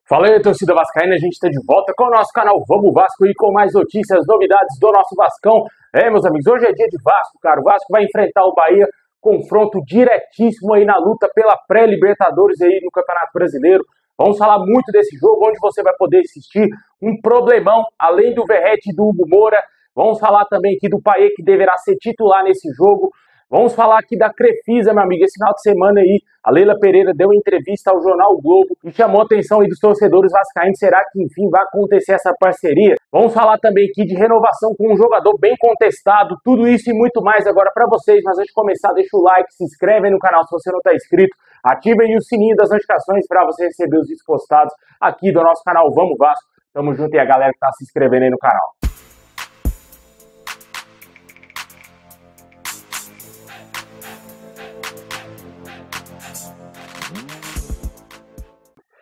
Fala aí, torcida vascaína, a gente está de volta com o nosso canal Vamos Vasco e com mais notícias, novidades do nosso Vascão. Meus amigos, hoje é dia de Vasco, cara. O Vasco vai enfrentar o Bahia, confronto diretíssimo aí na luta pela pré-Libertadores aí no Campeonato Brasileiro. Vamos falar muito desse jogo, onde você vai poder assistir um problemão, além do Verratti e do Hugo Moura. Vamos falar também aqui do Payet, que deverá ser titular nesse jogo. Vamos falar aqui da Crefisa, meu amigo. Esse final de semana aí, a Leila Pereira deu uma entrevista ao jornal o Globo e chamou a atenção aí dos torcedores vascaínos. Será que, enfim, vai acontecer essa parceria? Vamos falar também aqui de renovação com um jogador bem contestado. Tudo isso e muito mais agora para vocês. Mas antes de começar, deixa o like, se inscreve aí no canal se você não está inscrito. Ative aí o sininho das notificações para você receber os vídeos postados aqui do nosso canal Vamos Vasco. Tamo junto e a galera que tá se inscrevendo aí no canal.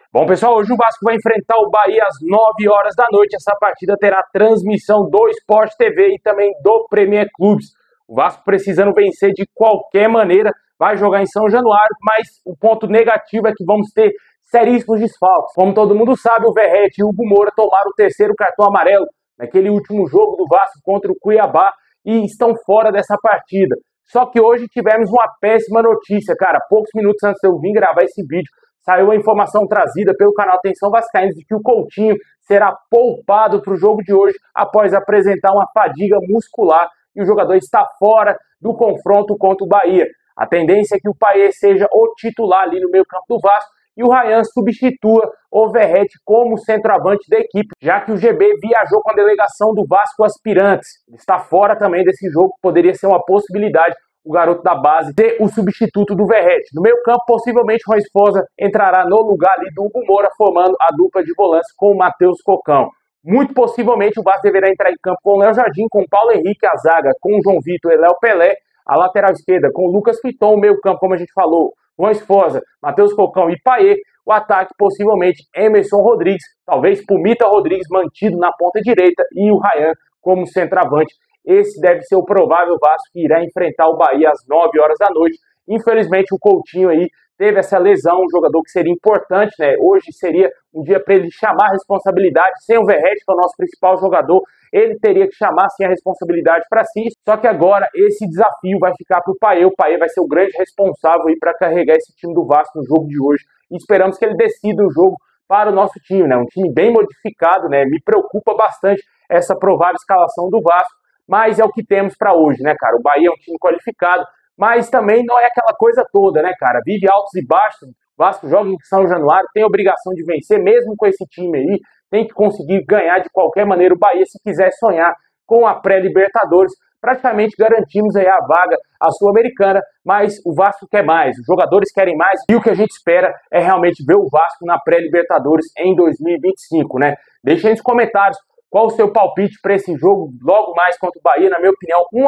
Bom, pessoal, hoje o Vasco vai enfrentar o Bahia às 9 horas da noite. Essa partida terá transmissão do Sport TV e também do Premier Clubes. O Vasco precisando vencer de qualquer maneira, vai jogar em São Januário, mas o ponto negativo é que vamos ter seríssimos desfalques. Como todo mundo sabe, o Verratti e o Hugo Moura tomaram o terceiro cartão amarelo naquele último jogo do Vasco contra o Cuiabá e estão fora dessa partida. Só que hoje tivemos uma péssima notícia, cara. Poucos minutos antes de eu vir gravar esse vídeo, saiu a informação trazida pelo canal Atenção Vascaínos de que o Coutinho será poupado para o jogo de hoje após apresentar uma fadiga muscular e o jogador está fora do confronto contra o Bahia. A tendência é que o Payet seja o titular ali no meio campo do Vasco e o Ryan substitua o Verratti como centroavante da equipe, já que o GB viajou com a delegação do Vasco Aspirantes. Ele está fora também desse jogo, poderia ser uma possibilidade o garoto da base ter o substituto do Verratti. No meio campo, possivelmente o Rui Esposa entrará no lugar ali do Hugo Moura, formando a dupla de volantes com o Matheus Cocão. Muito possivelmente o Vasco deverá entrar em campo com o Léo Jardim, com o Paulo Henrique, a zaga com o João Vitor e Léo Pelé, a lateral esquerda com o Lucas Piton, o meio campo, como a gente falou, Rui Esposa, Matheus Cocão e Payet, o ataque possivelmente Emerson Rodrigues, talvez Pumita Rodrigues mantido na ponta direita e o Ryan como centroavante. Esse deve ser o provável Vasco que irá enfrentar o Bahia às 9 horas da noite. Infelizmente o Coutinho aí teve essa lesão, um jogador que seria importante, né? Hoje seria um dia para ele chamar a responsabilidade, sem o Verratti, que é o nosso principal jogador, ele teria que chamar sim a responsabilidade para si. Só que agora esse desafio vai ficar para o Payet. O Payet vai ser o grande responsável aí para carregar esse time do Vasco no jogo de hoje. E esperamos que ele decida o jogo para o nosso time, né? Um time bem modificado, né? Me preocupa bastante essa provável escalação do Vasco. Mas é o que temos para hoje, né, cara? O Bahia é um time qualificado, mas também não é aquela coisa toda, né, cara? Vive altos e baixos. O Vasco joga em São Januário, tem a obrigação de vencer, mesmo com esse time aí. Tem que conseguir ganhar de qualquer maneira o Bahia, se quiser sonhar com a pré-Libertadores. Praticamente garantimos aí a vaga à Sul-Americana, mas o Vasco quer mais, os jogadores querem mais, e o que a gente espera é realmente ver o Vasco na pré-Libertadores em 2025, né? Deixa aí nos comentários qual o seu palpite para esse jogo, logo mais contra o Bahia. Na minha opinião, 1-0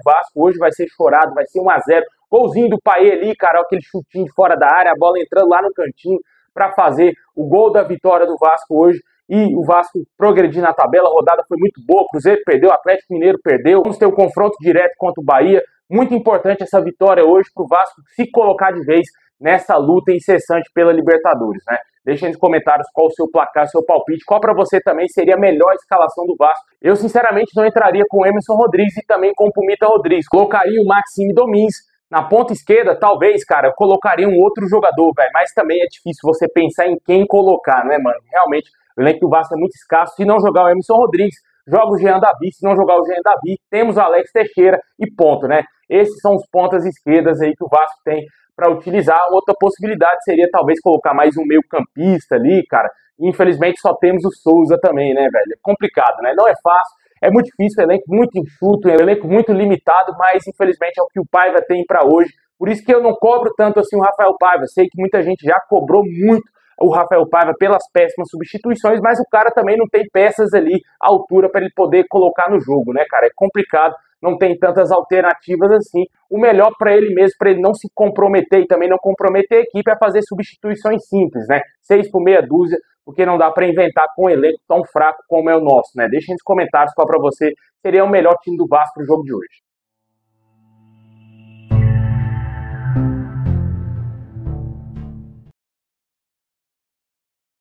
Vasco, hoje vai ser chorado, vai ser 1-0. Golzinho do Payet ali, cara, aquele chutinho de fora da área, a bola entrando lá no cantinho para fazer o gol da vitória do Vasco hoje. E o Vasco progredir na tabela, a rodada foi muito boa, o Cruzeiro perdeu, o Atlético Mineiro perdeu. Vamos ter o confronto direto contra o Bahia. Muito importante essa vitória hoje para o Vasco se colocar de vez nessa luta incessante pela Libertadores, né? Deixa aí nos comentários qual o seu placar, seu palpite, qual para você também seria a melhor escalação do Vasco. Eu, sinceramente, não entraria com o Emerson Rodrigues e também com o Pumita Rodrigues. Colocaria o Maxime Domingues. Na ponta esquerda, talvez, cara, eu colocaria um outro jogador, velho, mas também é difícil você pensar em quem colocar, né, mano? Realmente, o elenco do Vasco é muito escasso. Se não jogar o Emerson Rodrigues, joga o Jean Davi. Se não jogar o Jean Davi, temos o Alex Teixeira e ponto, né? Esses são os pontas esquerdas aí que o Vasco tem para utilizar. Outra possibilidade seria talvez colocar mais um meio campista ali, cara. Infelizmente só temos o Souza também, né, velho? É complicado, né? Não é fácil, é muito difícil, um elenco muito enxuto, um elenco muito limitado, mas infelizmente é o que o Paiva tem para hoje. Por isso que eu não cobro tanto assim o Rafael Paiva. Sei que muita gente já cobrou muito o Rafael Paiva pelas péssimas substituições, mas o cara também não tem peças ali à altura para ele poder colocar no jogo, né, cara? É complicado, não tem tantas alternativas assim. O melhor para ele mesmo, para ele não se comprometer e também não comprometer a equipe, é fazer substituições simples, né? 6 por meia dúzia, porque não dá para inventar com um elenco tão fraco como é o nosso, né? Deixa nos comentários qual para você seria o melhor time do Vasco no jogo de hoje.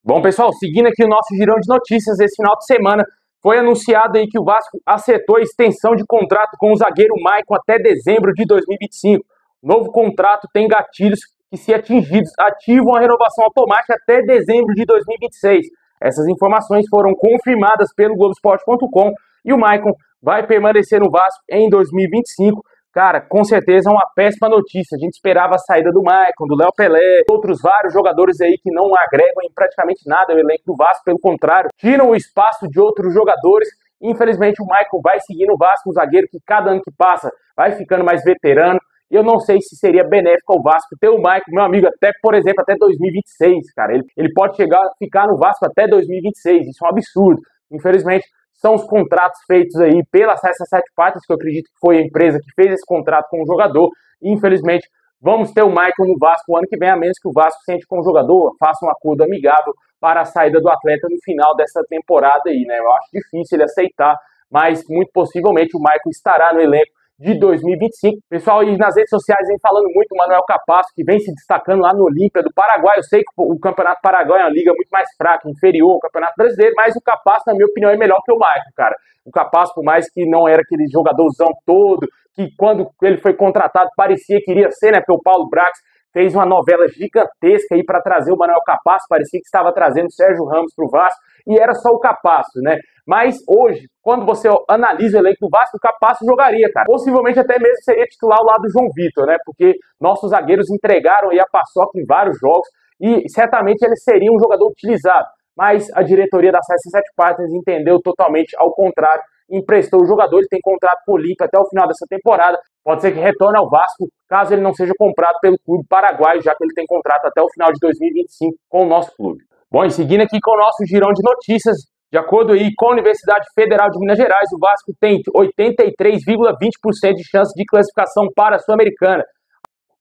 Bom, pessoal, seguindo aqui o nosso girão de notícias, esse final de semana foi anunciado aí que o Vasco acertou a extensão de contrato com o zagueiro Maicon até dezembro de 2025. O novo contrato tem gatilhos que, se atingidos, ativam a renovação automática até dezembro de 2026. Essas informações foram confirmadas pelo Globoesporte.com e o Maicon vai permanecer no Vasco em 2025. Cara, com certeza é uma péssima notícia. A gente esperava a saída do Maicon, do Léo Pelé, outros vários jogadores aí que não agregam em praticamente nada ao elenco do Vasco, pelo contrário, tiram o espaço de outros jogadores. Infelizmente o Maicon vai seguir no Vasco, um zagueiro que cada ano que passa vai ficando mais veterano. E eu não sei se seria benéfico ao Vasco ter o Maicon, meu amigo, até, por exemplo, até 2026, cara. Ele pode chegar a ficar no Vasco até 2026, isso é um absurdo. Infelizmente, são os contratos feitos aí pela SS7 Partners, que eu acredito que foi a empresa que fez esse contrato com o jogador. E, infelizmente, vamos ter o Maicon no Vasco o ano que vem, a menos que o Vasco sente com o jogador, faça um acordo amigável para a saída do atleta no final dessa temporada aí, né? Eu acho difícil ele aceitar, mas muito possivelmente o Maicon estará no elenco de 2025. Pessoal, e nas redes sociais vem falando muito o Manuel Capasso, que vem se destacando lá no Olímpia do Paraguai. Eu sei que o Campeonato Paraguai é uma liga muito mais fraca, inferior ao Campeonato Brasileiro, mas o Capasso, na minha opinião, é melhor que o Maicon, cara. O Capasso, por mais que não era aquele jogadorzão todo, que quando ele foi contratado parecia que iria ser, né, pelo Paulo Brax, fez uma novela gigantesca aí para trazer o Manuel Capasso, parecia que estava trazendo o Sérgio Ramos para o Vasco, e era só o Capasso, né? Mas hoje, quando você analisa o elenco do Vasco, o Capasso jogaria, cara. Possivelmente até mesmo seria titular ao lado do João Vitor, né? Porque nossos zagueiros entregaram aí a paçoca em vários jogos e certamente ele seria um jogador utilizado. Mas a diretoria da SS7 Partners entendeu totalmente ao contrário, emprestou o jogador, ele tem contrato com o Olímpia até o final dessa temporada. Pode ser que retorne ao Vasco, caso ele não seja comprado pelo clube paraguaio, já que ele tem contrato até o final de 2025 com o nosso clube. Bom, e seguindo aqui com o nosso girão de notícias, de acordo aí com a Universidade Federal de Minas Gerais, o Vasco tem 83,20% de chance de classificação para a Sul-Americana.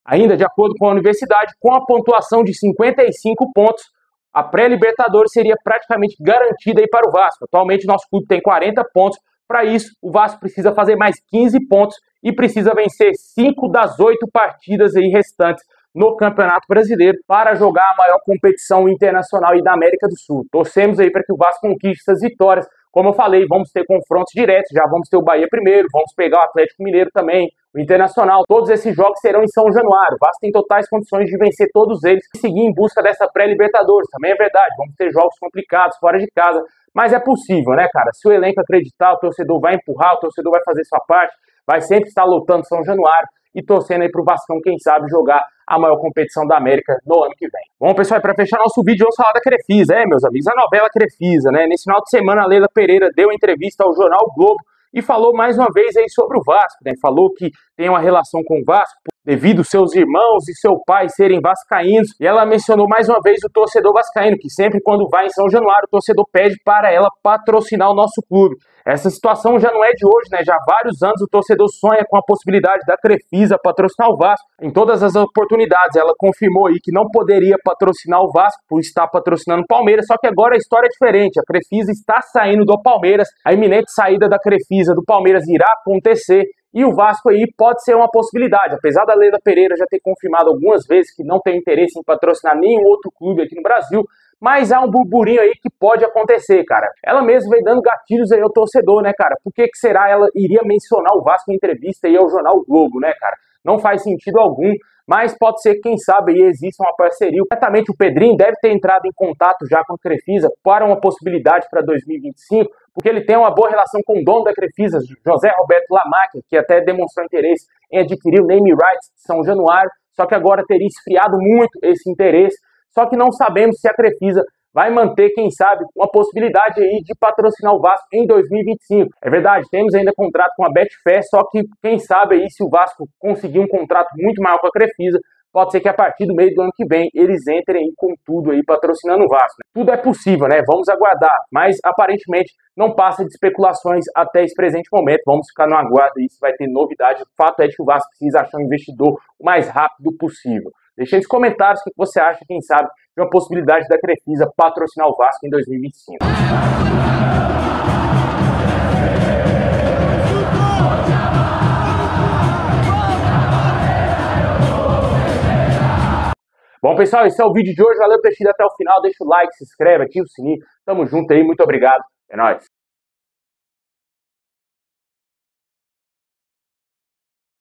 Ainda de acordo com a universidade, com a pontuação de 55 pontos, a pré-Libertadores seria praticamente garantida aí para o Vasco. Atualmente, nosso clube tem 40 pontos. Para isso, o Vasco precisa fazer mais 15 pontos e precisa vencer 5 das 8 partidas aí restantes no Campeonato Brasileiro para jogar a maior competição internacional e da América do Sul. Torcemos aí para que o Vasco conquiste essas vitórias. Como eu falei, vamos ter confrontos diretos, já vamos ter o Bahia primeiro, vamos pegar o Atlético Mineiro também, o Internacional. Todos esses jogos serão em São Januário. O Vasco tem totais condições de vencer todos eles e seguir em busca dessa pré-Libertadores. Também é verdade, vamos ter jogos complicados fora de casa, mas é possível, né, cara? Se o elenco acreditar, o torcedor vai empurrar, o torcedor vai fazer sua parte, vai sempre estar lutando São Januário e torcendo aí pro Vascão, quem sabe, jogar a maior competição da América no ano que vem. Bom, pessoal, para fechar nosso vídeo, vamos falar da Crefisa, meus amigos, a novela Crefisa, né? Nesse final de semana, a Leila Pereira deu entrevista ao jornal o Globo e falou mais uma vez aí sobre o Vasco, né? Falou que tem uma relação com o Vasco devido aos seus irmãos e seu pai serem vascaínos, e ela mencionou mais uma vez o torcedor vascaíno, que sempre quando vai em São Januário, o torcedor pede para ela patrocinar o nosso clube. Essa situação já não é de hoje, né? Já há vários anos o torcedor sonha com a possibilidade da Crefisa patrocinar o Vasco. Em todas as oportunidades, ela confirmou aí que não poderia patrocinar o Vasco por estar patrocinando o Palmeiras, só que agora a história é diferente. A Crefisa está saindo do Palmeiras, a iminente saída da Crefisa do Palmeiras irá acontecer, e o Vasco aí pode ser uma possibilidade. Apesar da Leila Pereira já ter confirmado algumas vezes que não tem interesse em patrocinar nenhum outro clube aqui no Brasil, mas há um burburinho aí que pode acontecer, cara. Ela mesma vem dando gatilhos aí ao torcedor, né, cara? Por que será ela iria mencionar o Vasco em entrevista aí ao jornal o Globo, né, cara? Não faz sentido algum, mas pode ser que, quem sabe, aí exista uma parceria. Certamente o Pedrinho deve ter entrado em contato já com a Crefisa para uma possibilidade para 2025, porque ele tem uma boa relação com o dono da Crefisa, José Roberto Lamáquia, que até demonstrou interesse em adquirir o name rights de São Januário, só que agora teria esfriado muito esse interesse, só que não sabemos se a Crefisa vai manter, quem sabe, uma possibilidade aí de patrocinar o Vasco em 2025. É verdade, temos ainda contrato com a Betfair, só que quem sabe aí se o Vasco conseguir um contrato muito maior com a Crefisa, pode ser que a partir do meio do ano que vem eles entrem aí com tudo aí patrocinando o Vasco. Tudo é possível, né? Vamos aguardar, mas aparentemente não passa de especulações até esse presente momento. Vamos ficar no aguardo aí se vai ter novidade. O fato é que o Vasco precisa achar um investidor o mais rápido possível. Deixe aí nos comentários o que você acha, quem sabe, de uma possibilidade da Crefisa patrocinar o Vasco em 2025. Bom, pessoal, esse é o vídeo de hoje. Valeu por ter assistido até o final. Deixa o like, se inscreve, ativa o sininho. Tamo junto aí, muito obrigado. É nóis.